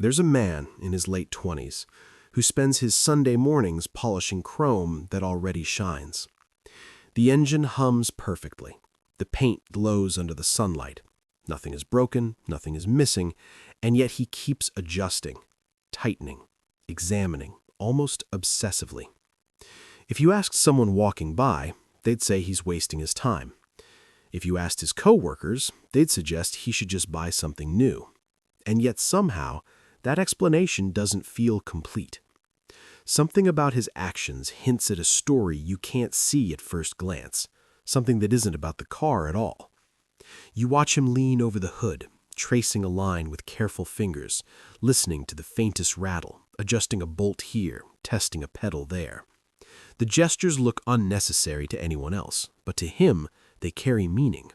There's a man in his late 20s who spends his Sunday mornings polishing chrome that already shines. The engine hums perfectly. The paint glows under the sunlight. Nothing is broken, nothing is missing, and yet he keeps adjusting, tightening, examining, almost obsessively. If you asked someone walking by, they'd say he's wasting his time. If you asked his coworkers, they'd suggest he should just buy something new. And yet somehow, that explanation doesn't feel complete. Something about his actions hints at a story you can't see at first glance, something that isn't about the car at all. You watch him lean over the hood, tracing a line with careful fingers, listening to the faintest rattle, adjusting a bolt here, testing a pedal there. The gestures look unnecessary to anyone else, but to him, they carry meaning.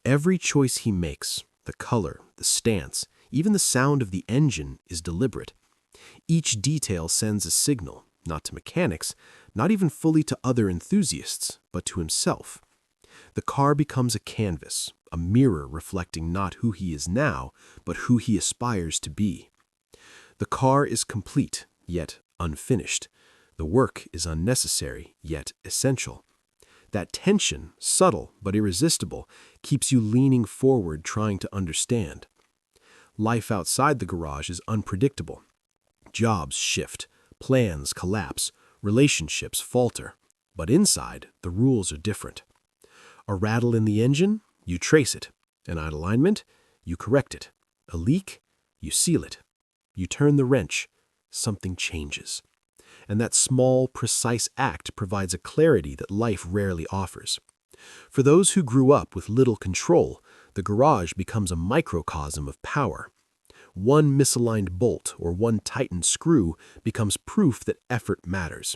Every choice he makes, the color, the stance, even the sound of the engine, is deliberate. Each detail sends a signal, not to mechanics, not even fully to other enthusiasts, but to himself. The car becomes a canvas, a mirror reflecting not who he is now, but who he aspires to be. The car is complete, yet unfinished. The work is unnecessary, yet essential. That tension, subtle but irresistible, keeps you leaning forward trying to understand. Life outside the garage is unpredictable. Jobs shift, plans collapse, relationships falter. But inside, the rules are different. A rattle in the engine, you trace it. An out alignment, you correct it. A leak, you seal it. You turn the wrench, something changes. And that small, precise act provides a clarity that life rarely offers. For those who grew up with little control, the garage becomes a microcosm of power. One misaligned bolt or one tightened screw becomes proof that effort matters.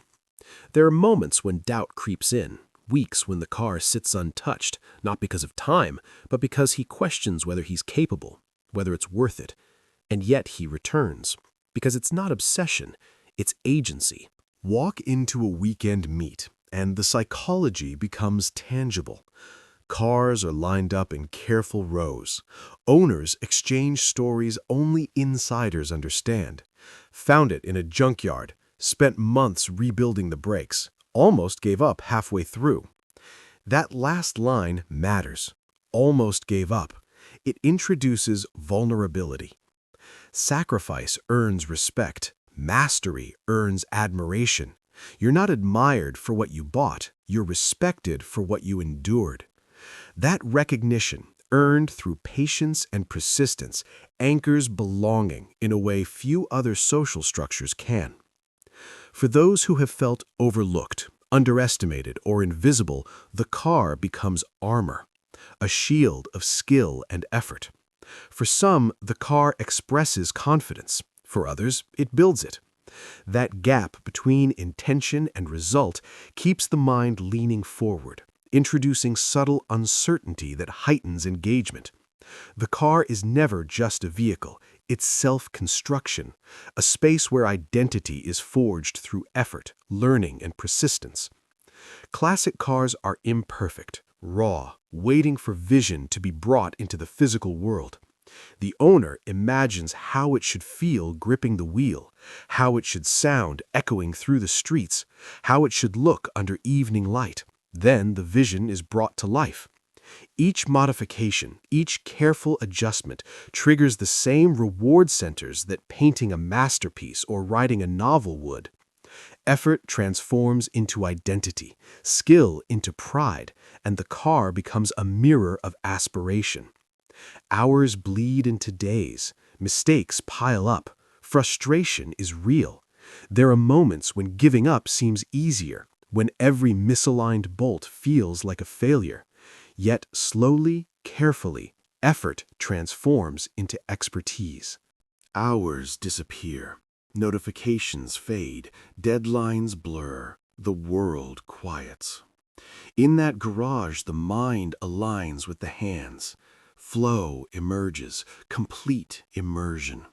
There are moments when doubt creeps in, weeks when the car sits untouched, not because of time, but because he questions whether he's capable, whether it's worth it. And yet he returns, because it's not obsession, it's agency. Walk into a weekend meet, and the psychology becomes tangible. Cars are lined up in careful rows. Owners exchange stories only insiders understand. Found it in a junkyard, spent months rebuilding the brakes, almost gave up halfway through. That last line matters. Almost gave up. It introduces vulnerability. Sacrifice earns respect. Mastery earns admiration. You're not admired for what you bought. You're respected for what you endured. That recognition, earned through patience and persistence, anchors belonging in a way few other social structures can. For those who have felt overlooked, underestimated, or invisible, the car becomes armor, a shield of skill and effort. For some, the car expresses confidence. For others, it builds it. That gap between intention and result keeps the mind leaning forward, introducing subtle uncertainty that heightens engagement. The car is never just a vehicle, it's self-construction, a space where identity is forged through effort, learning, and persistence. Classic cars are imperfect, raw, waiting for vision to be brought into the physical world. The owner imagines how it should feel gripping the wheel, how it should sound echoing through the streets, how it should look under evening light. Then the vision is brought to life. Each modification, each careful adjustment triggers the same reward centers that painting a masterpiece or writing a novel would. Effort transforms into identity, skill into pride, and the car becomes a mirror of aspiration. Hours bleed into days, mistakes pile up, frustration is real. There are moments when giving up seems easier, when every misaligned bolt feels like a failure. Yet slowly, carefully, effort transforms into expertise. Hours disappear, notifications fade, deadlines blur, the world quiets. In that garage, the mind aligns with the hands. Flow emerges, complete immersion.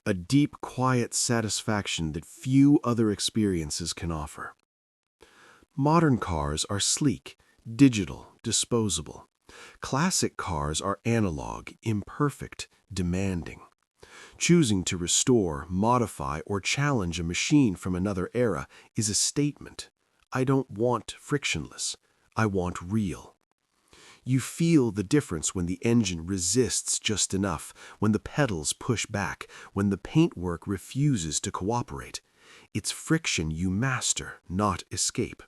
A deep, quiet satisfaction that few other experiences can offer. Modern cars are sleek, digital, disposable. Classic cars are analog, imperfect, demanding. Choosing to restore, modify, or challenge a machine from another era is a statement. I don't want frictionless. I want real. You feel the difference when the engine resists just enough, when the pedals push back, when the paintwork refuses to cooperate. It's friction you master, not escape.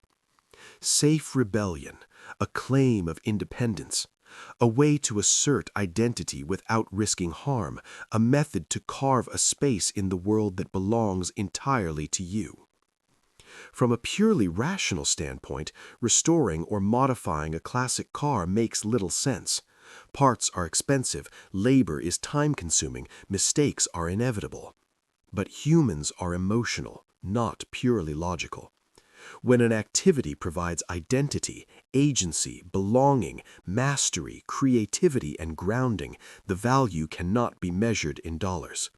Safe rebellion, a claim of independence, a way to assert identity without risking harm, a method to carve a space in the world that belongs entirely to you. From a purely rational standpoint, restoring or modifying a classic car makes little sense. Parts are expensive, labor is time-consuming, mistakes are inevitable. But humans are emotional, not purely logical. When an activity provides identity, agency, belonging, mastery, creativity, and grounding, the value cannot be measured in dollars.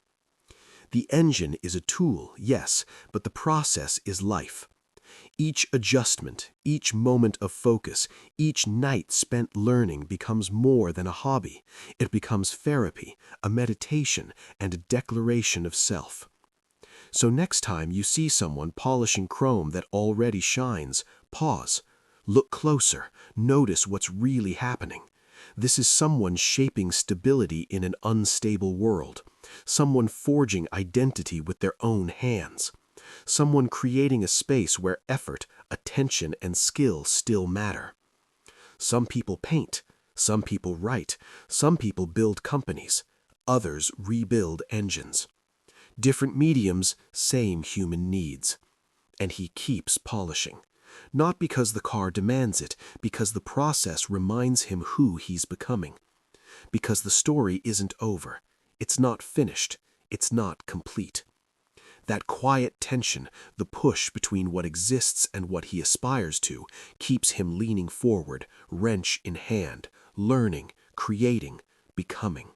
The engine is a tool, yes, but the process is life. Each adjustment, each moment of focus, each night spent learning becomes more than a hobby. It becomes therapy, a meditation, and a declaration of self. So next time you see someone polishing chrome that already shines, pause, look closer, notice what's really happening. This is someone shaping stability in an unstable world, someone forging identity with their own hands, someone creating a space where effort, attention, and skill still matter. Some people paint, some people write, some people build companies, others rebuild engines. Different mediums, same human needs. And he keeps polishing. Not because the car demands it, because the process reminds him who he's becoming. Because the story isn't over. It's not finished. It's not complete. That quiet tension, the push between what exists and what he aspires to, keeps him leaning forward, wrench in hand, learning, creating, becoming.